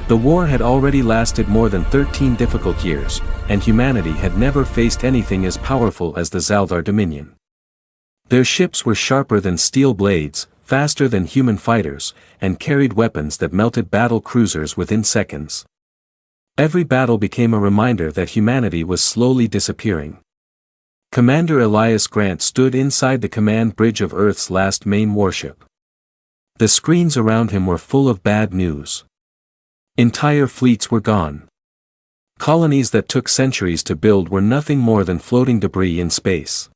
The war had already lasted more than 13 difficult years, and humanity had never faced anything as powerful as the Zaldar Dominion. Their ships were sharper than steel blades, faster than human fighters, and carried weapons that melted battle cruisers within seconds. Every battle became a reminder that humanity was slowly disappearing. Commander Elias Grant stood inside the command bridge of Earth's last main warship. The screens around him were full of bad news. Entire fleets were gone. Colonies that took centuries to build were nothing more than floating debris in space.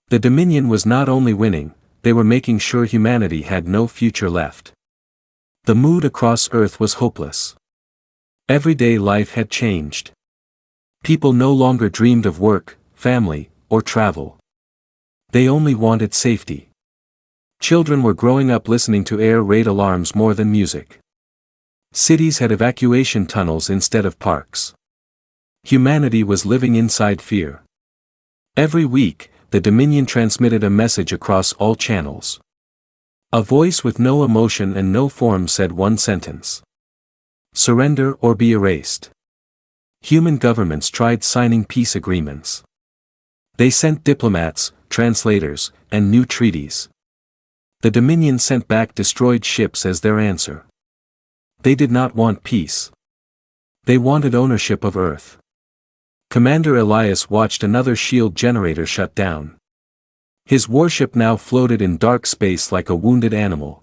The Dominion was not only winning, they were making sure humanity had no future left. The mood across Earth was hopeless. Everyday life had changed. People no longer dreamed of work, family, or travel. They only wanted safety. Children were growing up listening to air raid alarms more than music. Cities had evacuation tunnels instead of parks. Humanity was living inside fear. Every week, the Dominion transmitted a message across all channels. A voice with no emotion and no form said one sentence: surrender or be erased. Human governments tried signing peace agreements. They sent diplomats, translators, and new treaties. The Dominion sent back destroyed ships as their answer. They did not want peace. They wanted ownership of Earth. Commander Elias watched another shield generator shut down. His warship now floated in dark space like a wounded animal.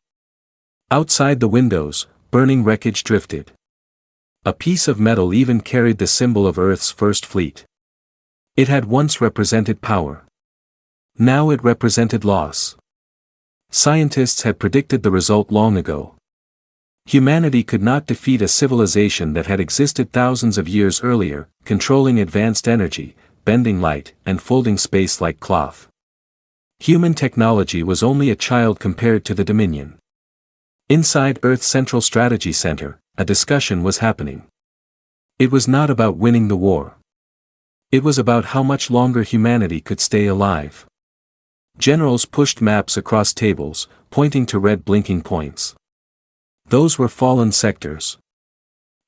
Outside the windows, burning wreckage drifted. A piece of metal even carried the symbol of Earth's first fleet. It had once represented power. Now it represented loss. Scientists had predicted the result long ago. Humanity could not defeat a civilization that had existed thousands of years earlier, controlling advanced energy, bending light, and folding space like cloth. Human technology was only a child compared to the Dominion. Inside Earth's Central Strategy Center, a discussion was happening. It was not about winning the war. It was about how much longer humanity could stay alive. Generals pushed maps across tables, pointing to red blinking points. Those were fallen sectors.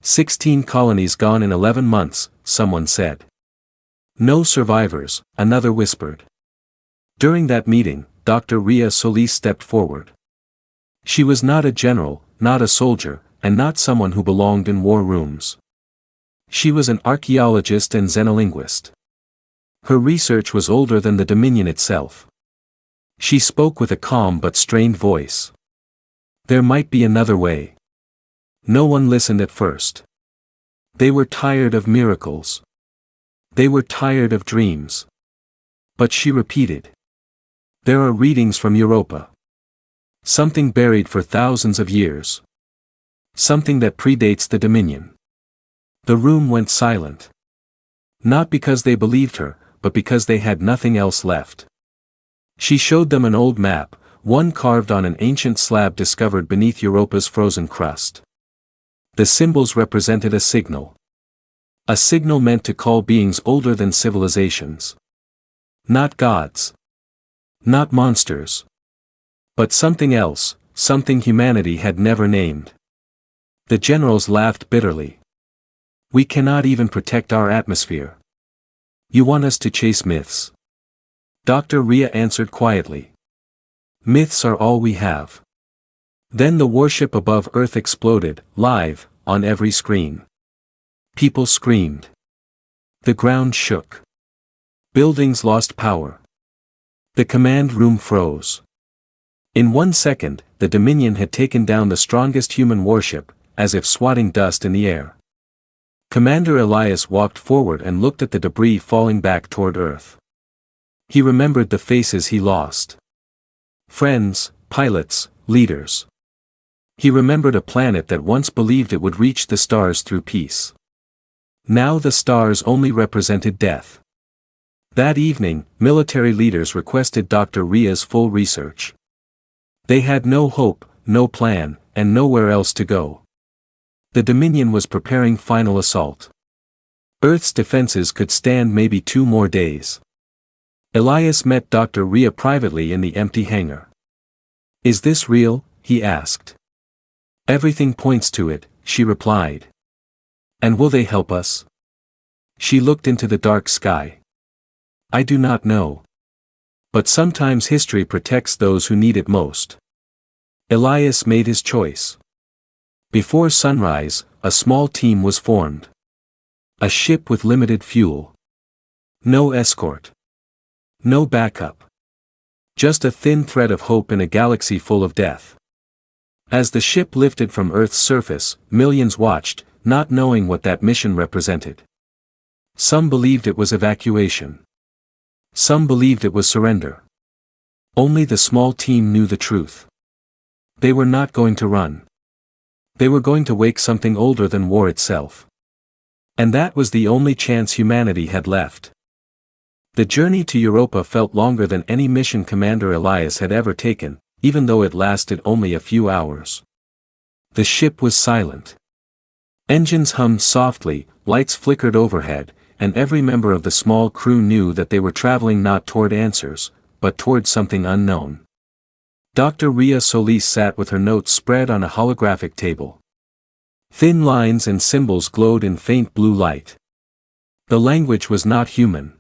16 colonies gone in 11 months, someone said. No survivors, another whispered. During that meeting, Dr. Ria Solis stepped forward. She was not a general, not a soldier, and not someone who belonged in war rooms. She was an archaeologist and xenolinguist. Her research was older than the Dominion itself. She spoke with a calm but strained voice. There might be another way. No one listened at first. They were tired of miracles. They were tired of dreams. But she repeated. There are readings from Europa. Something buried for thousands of years. Something that predates the Dominion. The room went silent. Not because they believed her, but because they had nothing else left. She showed them an old map, one carved on an ancient slab discovered beneath Europa's frozen crust. The symbols represented a signal. A signal meant to call beings older than civilizations. Not gods. Not monsters. But something else, something humanity had never named. The generals laughed bitterly. We cannot even protect our atmosphere. You want us to chase myths? Dr. Ria answered quietly. Myths are all we have. Then the warship above Earth exploded, live, on every screen. People screamed. The ground shook. Buildings lost power. The command room froze. In 1 second, the Dominion had taken down the strongest human warship, as if swatting dust in the air. Commander Elias walked forward and looked at the debris falling back toward Earth. He remembered the faces he lost. Friends, pilots, leaders. He remembered a planet that once believed it would reach the stars through peace. Now the stars only represented death. That evening, military leaders requested Dr. Ria's full research. They had no hope, no plan, and nowhere else to go. The Dominion was preparing final assault. Earth's defenses could stand maybe 2 more days. Elias met Dr. Ria privately in the empty hangar. Is this real? He asked. Everything points to it, she replied. And will they help us? She looked into the dark sky. I do not know. But sometimes history protects those who need it most. Elias made his choice. Before sunrise, a small team was formed. A ship with limited fuel. No escort. No backup. Just a thin thread of hope in a galaxy full of death. As the ship lifted from Earth's surface, millions watched, not knowing what that mission represented. Some believed it was evacuation. Some believed it was surrender. Only the small team knew the truth. They were not going to run. They were going to wake something older than war itself. And that was the only chance humanity had left. The journey to Europa felt longer than any mission Commander Elias had ever taken, even though it lasted only a few hours. The ship was silent. Engines hummed softly, lights flickered overhead, and every member of the small crew knew that they were traveling not toward answers, but toward something unknown. Dr. Rhea Solis sat with her notes spread on a holographic table. Thin lines and symbols glowed in faint blue light. The language was not human.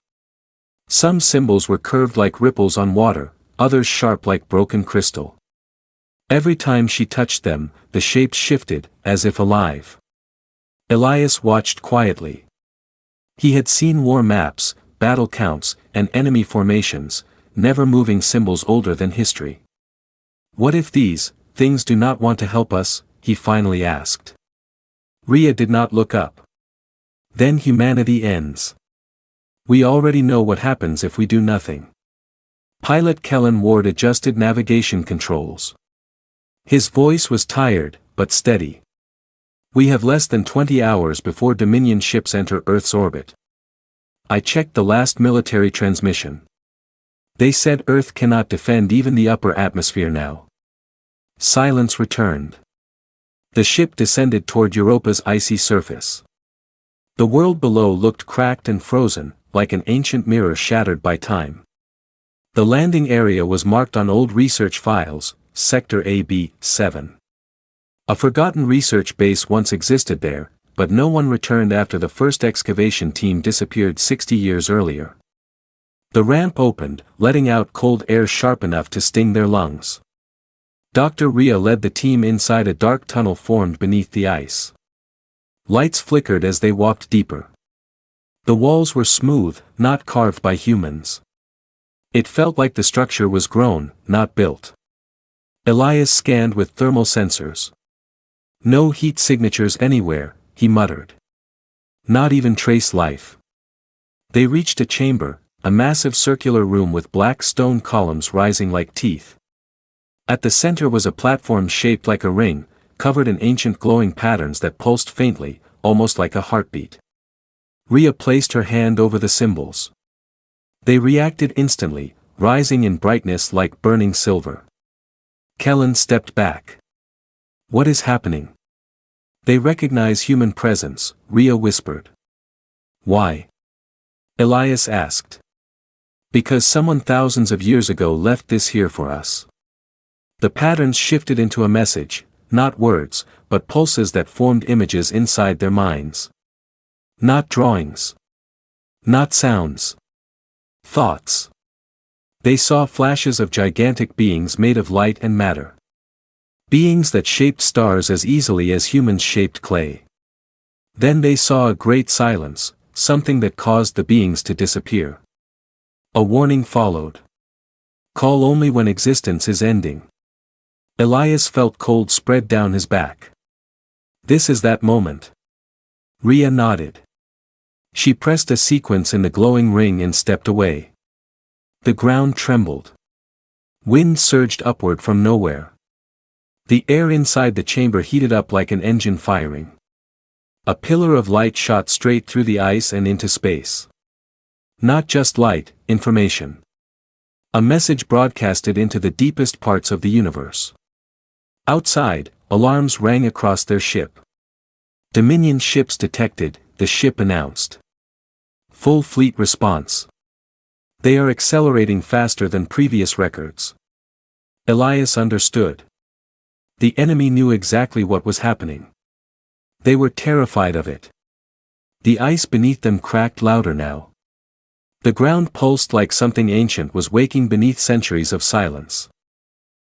Some symbols were curved like ripples on water, others sharp like broken crystal. Every time she touched them, the shapes shifted, as if alive. Elias watched quietly. He had seen war maps, battle counts, and enemy formations, never moving symbols older than history. What if these things do not want to help us? He finally asked. Rhea did not look up. Then humanity ends. We already know what happens if we do nothing. Pilot Kellen Ward adjusted navigation controls. His voice was tired, but steady. We have less than 20 hours before Dominion ships enter Earth's orbit. I checked the last military transmission. They said Earth cannot defend even the upper atmosphere now. Silence returned. The ship descended toward Europa's icy surface. The world below looked cracked and frozen, like an ancient mirror shattered by time. The landing area was marked on old research files, Sector AB-7. A forgotten research base once existed there, but no one returned after the first excavation team disappeared 60 years earlier. The ramp opened, letting out cold air sharp enough to sting their lungs. Dr. Rhea led the team inside a dark tunnel formed beneath the ice. Lights flickered as they walked deeper. The walls were smooth, not carved by humans. It felt like the structure was grown, not built. Elias scanned with thermal sensors. No heat signatures anywhere, he muttered. Not even trace life. They reached a chamber, a massive circular room with black stone columns rising like teeth. At the center was a platform shaped like a ring, covered in ancient glowing patterns that pulsed faintly, almost like a heartbeat. Rhea placed her hand over the symbols. They reacted instantly, rising in brightness like burning silver. Kellen stepped back. What is happening? They recognize human presence, Rhea whispered. Why? Elias asked. Because someone thousands of years ago left this here for us. The patterns shifted into a message, not words, but pulses that formed images inside their minds. Not drawings. Not sounds. Thoughts. They saw flashes of gigantic beings made of light and matter. Beings that shaped stars as easily as humans shaped clay. Then they saw a great silence, something that caused the beings to disappear. A warning followed. Call only when existence is ending. Elias felt cold spread down his back. This is that moment. Rhea nodded. She pressed a sequence in the glowing ring and stepped away. The ground trembled. Wind surged upward from nowhere. The air inside the chamber heated up like an engine firing. A pillar of light shot straight through the ice and into space. Not just light, information. A message broadcasted into the deepest parts of the universe. Outside, alarms rang across their ship. Dominion ships detected, the ship announced. Full fleet response. They are accelerating faster than previous records. Elias understood. The enemy knew exactly what was happening. They were terrified of it. The ice beneath them cracked louder now. The ground pulsed like something ancient was waking beneath centuries of silence.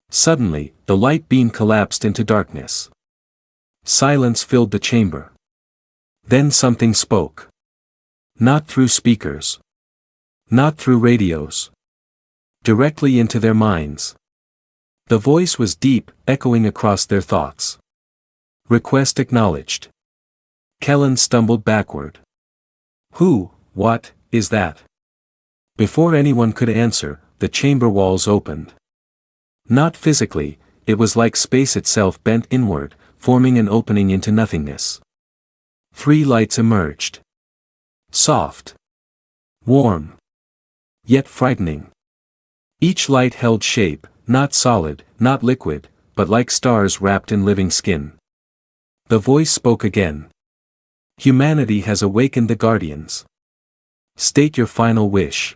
Suddenly, the light beam collapsed into darkness. Silence filled the chamber. Then something spoke. Not through speakers. Not through radios. Directly into their minds. The voice was deep, echoing across their thoughts. Request acknowledged. Kellen stumbled backward. Who, what, is that? Before anyone could answer, the chamber walls opened. Not physically, it was like space itself bent inward, forming an opening into nothingness. 3 lights emerged. Soft. Warm. Yet frightening. Each light held shape, not solid, not liquid, but like stars wrapped in living skin. The voice spoke again. Humanity has awakened the Guardians. State your final wish.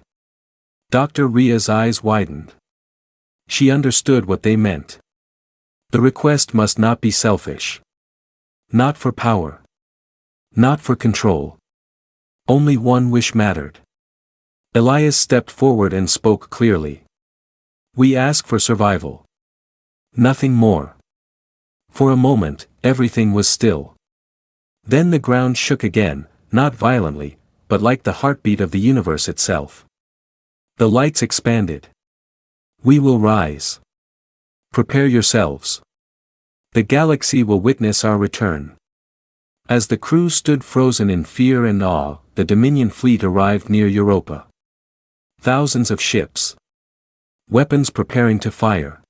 Dr. Ria's eyes widened. She understood what they meant. The request must not be selfish. Not for power. Not for control. Only one wish mattered. Elias stepped forward and spoke clearly. We ask for survival. Nothing more. For a moment, everything was still. Then the ground shook again, not violently, but like the heartbeat of the universe itself. The lights expanded. We will rise. Prepare yourselves. The galaxy will witness our return. As the crew stood frozen in fear and awe, the Dominion fleet arrived near Europa. Thousands of ships. Weapons preparing to fire.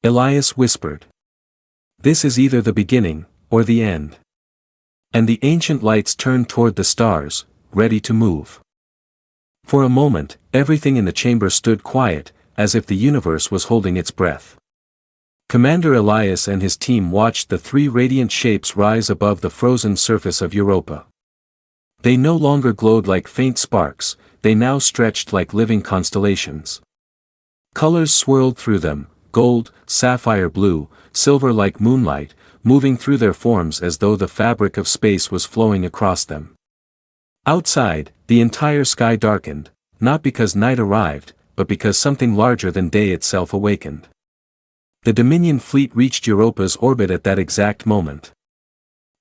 Elias whispered. This is either the beginning, or the end. And the ancient lights turned toward the stars, ready to move. For a moment, everything in the chamber stood quiet, as if the universe was holding its breath. Commander Elias and his team watched the 3 radiant shapes rise above the frozen surface of Europa. They no longer glowed like faint sparks, they now stretched like living constellations. Colors swirled through them, gold, sapphire blue, silver like moonlight, moving through their forms as though the fabric of space was flowing across them. Outside, the entire sky darkened, not because night arrived, but because something larger than day itself awakened. The Dominion fleet reached Europa's orbit at that exact moment.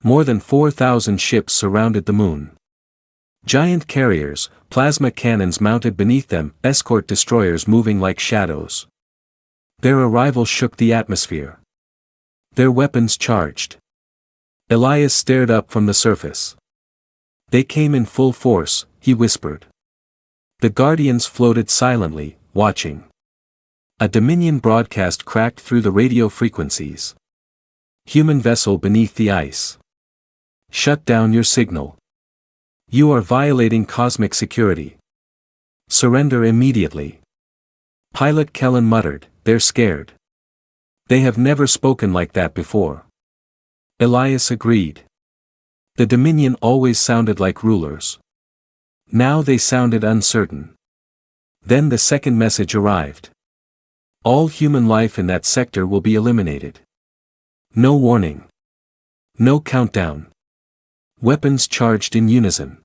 More than 4,000 ships surrounded the moon. Giant carriers, plasma cannons mounted beneath them, escort destroyers moving like shadows. Their arrival shook the atmosphere. Their weapons charged. Elias stared up from the surface. They came in full force, he whispered. The Guardians floated silently, watching. A Dominion broadcast cracked through the radio frequencies. Human vessel beneath the ice. Shut down your signal. You are violating cosmic security. Surrender immediately. Pilot Kellen muttered, they're scared. They have never spoken like that before. Elias agreed. The Dominion always sounded like rulers. Now they sounded uncertain. Then the second message arrived. All human life in that sector will be eliminated. No warning. No countdown. Weapons charged in unison.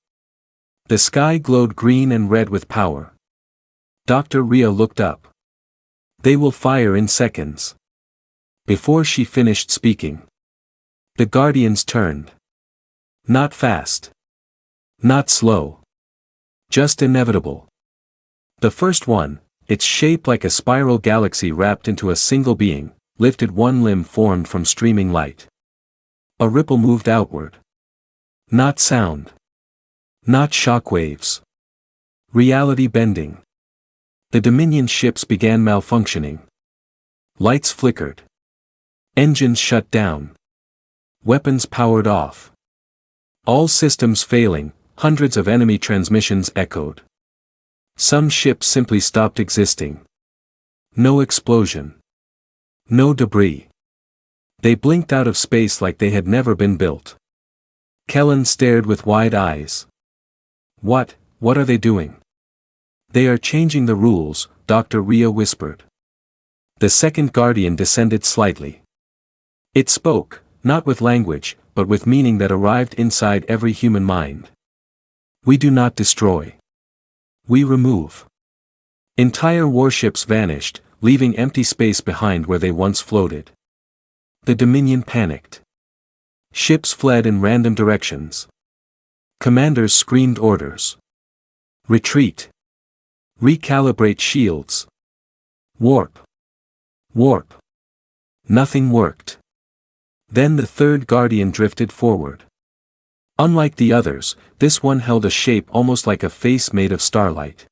The sky glowed green and red with power. Dr. Ria looked up. They will fire in seconds. Before she finished speaking, the Guardians turned. Not fast. Not slow. Just inevitable. The first one, its shape like a spiral galaxy wrapped into a single being, lifted one limb formed from streaming light. A ripple moved outward. Not sound. Not shock waves. Reality bending. The Dominion ships began malfunctioning. Lights flickered. Engines shut down. Weapons powered off. All systems failing, hundreds of enemy transmissions echoed. Some ships simply stopped existing. No explosion. No debris. They blinked out of space like they had never been built. Kellen stared with wide eyes. What are they doing? They are changing the rules, Dr. Ria whispered. The second Guardian descended slightly. It spoke, not with language, but with meaning that arrived inside every human mind. We do not destroy. We remove. Entire warships vanished, leaving empty space behind where they once floated. The Dominion panicked. Ships fled in random directions. Commanders screamed orders. Retreat. Recalibrate shields. Warp. Warp. Nothing worked. Then the third Guardian drifted forward. Unlike the others, this one held a shape almost like a face made of starlight.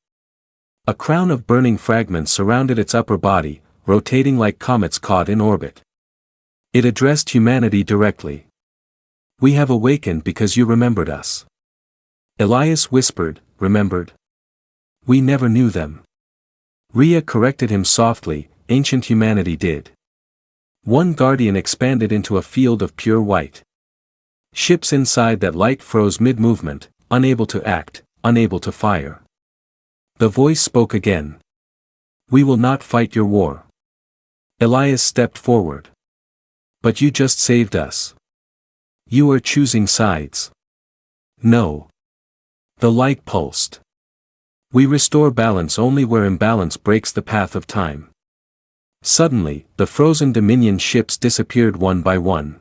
A crown of burning fragments surrounded its upper body, rotating like comets caught in orbit. It addressed humanity directly. "We have awakened because you remembered us." Elias whispered, "Remembered? We never knew them." Rhea corrected him softly, "Ancient humanity did." One Guardian expanded into a field of pure white. Ships inside that light froze mid-movement, unable to act, unable to fire. The voice spoke again. "We will not fight your war." Elias stepped forward. "But you just saved us. You are choosing sides." "No." The light pulsed. "We restore balance only where imbalance breaks the path of time." Suddenly, the frozen Dominion ships disappeared one by one.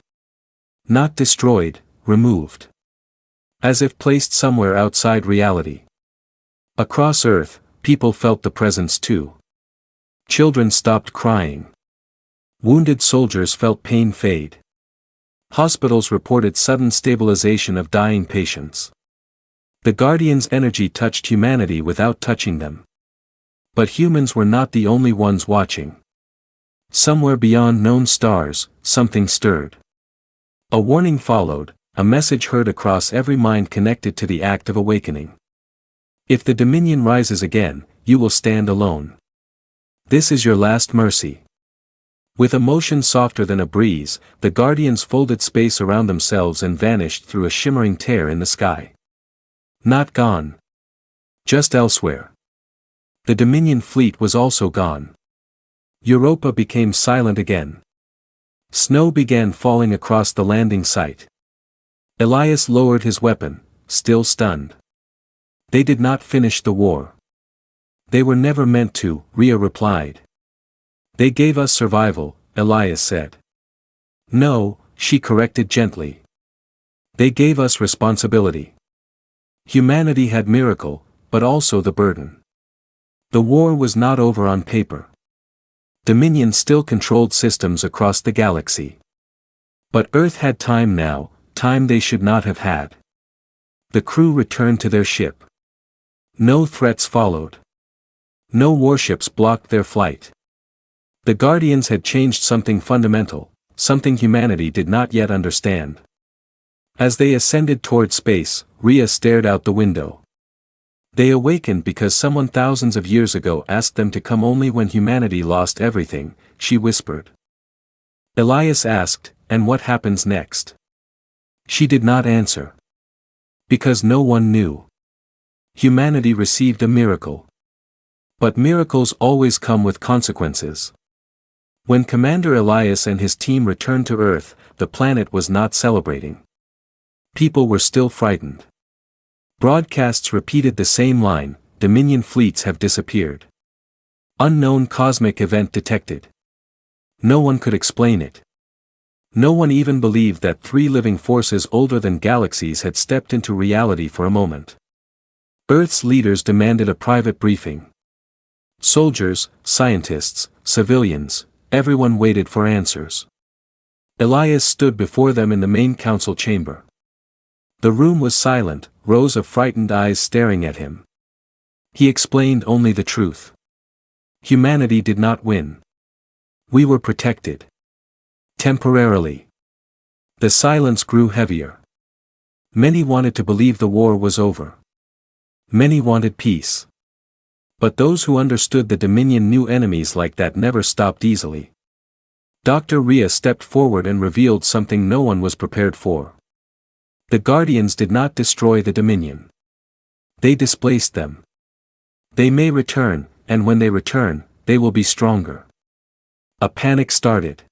Not destroyed, removed. As if placed somewhere outside reality. Across Earth, people felt the presence too. Children stopped crying. Wounded soldiers felt pain fade. Hospitals reported sudden stabilization of dying patients. The Guardians' energy touched humanity without touching them. But humans were not the only ones watching. Somewhere beyond known stars, something stirred. A warning followed, a message heard across every mind connected to the act of awakening. "If the Dominion rises again, you will stand alone. This is your last mercy." With a motion softer than a breeze, the Guardians folded space around themselves and vanished through a shimmering tear in the sky. Not gone. Just elsewhere. The Dominion fleet was also gone. Europa became silent again. Snow began falling across the landing site. Elias lowered his weapon, still stunned. "They did not finish the war. They were never meant to," Rhea replied. "They gave us survival," Elias said. "No," she corrected gently. "They gave us responsibility." Humanity had miracle, but also the burden. The war was not over on paper. Dominion still controlled systems across the galaxy. But Earth had time now, time they should not have had. The crew returned to their ship. No threats followed. No warships blocked their flight. The Guardians had changed something fundamental, something humanity did not yet understand. As they ascended toward space, Rhea stared out the window. They awakened because someone thousands of years ago asked them to come only when humanity lost everything, she whispered. Elias asked, "And what happens next?" She did not answer. Because no one knew. Humanity received a miracle. But miracles always come with consequences. When Commander Elias and his team returned to Earth, the planet was not celebrating. People were still frightened. Broadcasts repeated the same line, "Dominion fleets have disappeared. Unknown cosmic event detected." No one could explain it. No one even believed that three living forces older than galaxies had stepped into reality for a moment. Earth's leaders demanded a private briefing. Soldiers, scientists, civilians, everyone waited for answers. Elias stood before them in the main council chamber. The room was silent, rows of frightened eyes staring at him. He explained only the truth. Humanity did not win. We were protected. Temporarily. The silence grew heavier. Many wanted to believe the war was over. Many wanted peace. But those who understood the Dominion knew enemies like that never stopped easily. Dr. Rhea stepped forward and revealed something no one was prepared for. The Guardians did not destroy the Dominion. They displaced them. They may return, and when they return, they will be stronger. A panic started.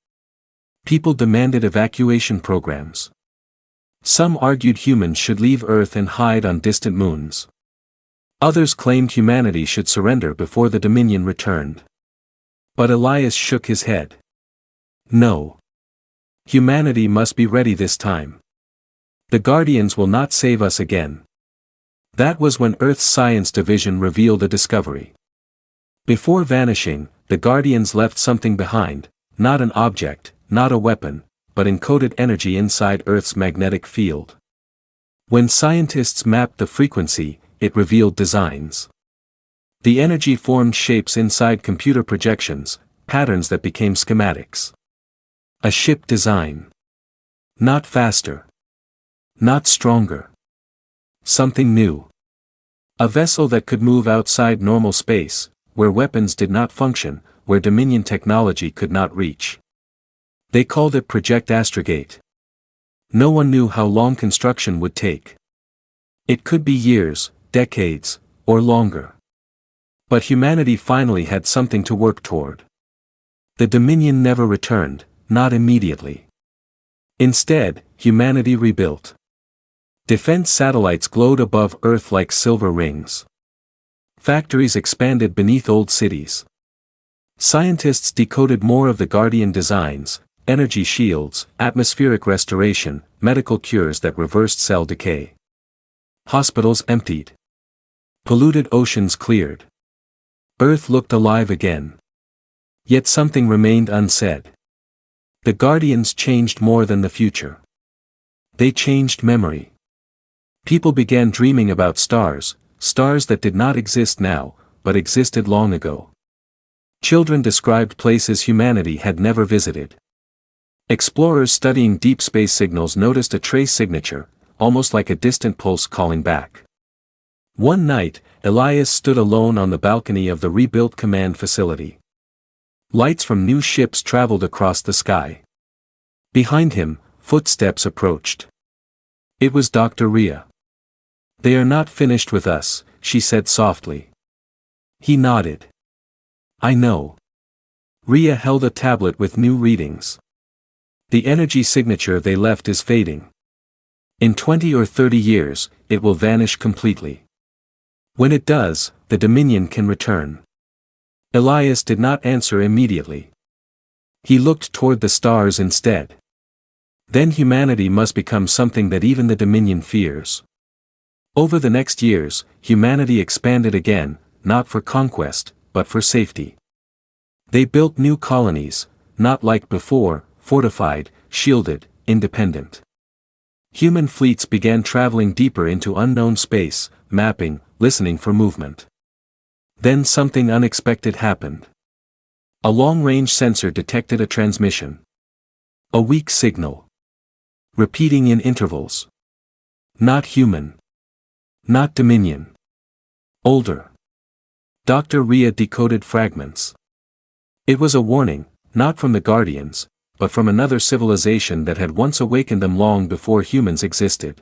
People demanded evacuation programs. Some argued humans should leave Earth and hide on distant moons. Others claimed humanity should surrender before the Dominion returned. But Elias shook his head. No. Humanity must be ready this time. The Guardians will not save us again. That was when Earth's Science Division revealed a discovery. Before vanishing, the Guardians left something behind, not an object, not a weapon, but encoded energy inside Earth's magnetic field. When scientists mapped the frequency, it revealed designs. The energy formed shapes inside computer projections, patterns that became schematics. A ship design. Not faster. Not stronger. Something new. A vessel that could move outside normal space, where weapons did not function, where Dominion technology could not reach. They called it Project Astrogate. No one knew how long construction would take. It could be years, decades, or longer. But humanity finally had something to work toward. The Dominion never returned, not immediately. Instead, humanity rebuilt. Defense satellites glowed above Earth like silver rings. Factories expanded beneath old cities. Scientists decoded more of the Guardian designs, energy shields, atmospheric restoration, medical cures that reversed cell decay. Hospitals emptied. Polluted oceans cleared. Earth looked alive again. Yet something remained unsaid. The Guardians changed more than the future. They changed memory. People began dreaming about stars, stars that did not exist now, but existed long ago. Children described places humanity had never visited. Explorers studying deep space signals noticed a trace signature, almost like a distant pulse calling back. One night, Elias stood alone on the balcony of the rebuilt command facility. Lights from new ships traveled across the sky. Behind him, footsteps approached. It was Dr. Rhea. "They are not finished with us," she said softly. He nodded. "I know." Rhea held a tablet with new readings. "The energy signature they left is fading. In 20 or 30 years, it will vanish completely. When it does, the Dominion can return." Elias did not answer immediately. He looked toward the stars instead. Then humanity must become something that even the Dominion fears. Over the next years, humanity expanded again, not for conquest, but for safety. They built new colonies, not like before, fortified, shielded, independent. Human fleets began traveling deeper into unknown space, mapping, listening for movement. Then something unexpected happened. A long-range sensor detected a transmission. A weak signal. Repeating in intervals. Not human. Not Dominion. Older. Dr. Rhea decoded fragments. It was a warning, not from the Guardians, but from another civilization that had once awakened them long before humans existed.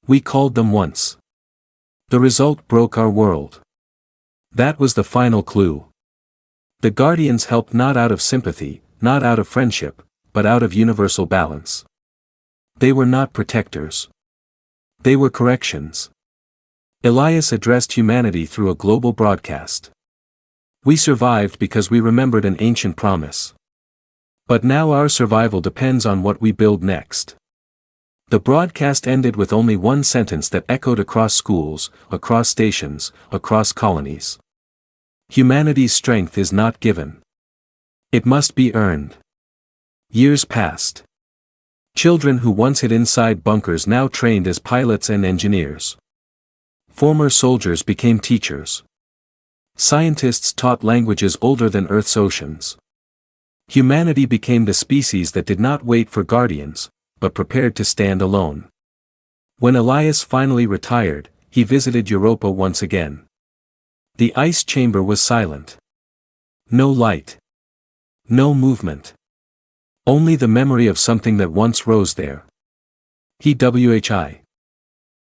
"We called them once. The result broke our world." That was the final clue. The Guardians helped not out of sympathy, not out of friendship, but out of universal balance. They were not protectors. They were corrections. Elias addressed humanity through a global broadcast. "We survived because we remembered an ancient promise. But now our survival depends on what we build next." The broadcast ended with only one sentence that echoed across schools, across stations, across colonies. Humanity's strength is not given. It must be earned. Years passed. Children who once hid inside bunkers now trained as pilots and engineers. Former soldiers became teachers. Scientists taught languages older than Earth's oceans. Humanity became the species that did not wait for guardians, but prepared to stand alone. When Elias finally retired, he visited Europa once again. The ice chamber was silent. No light. No movement. Only the memory of something that once rose there. HFY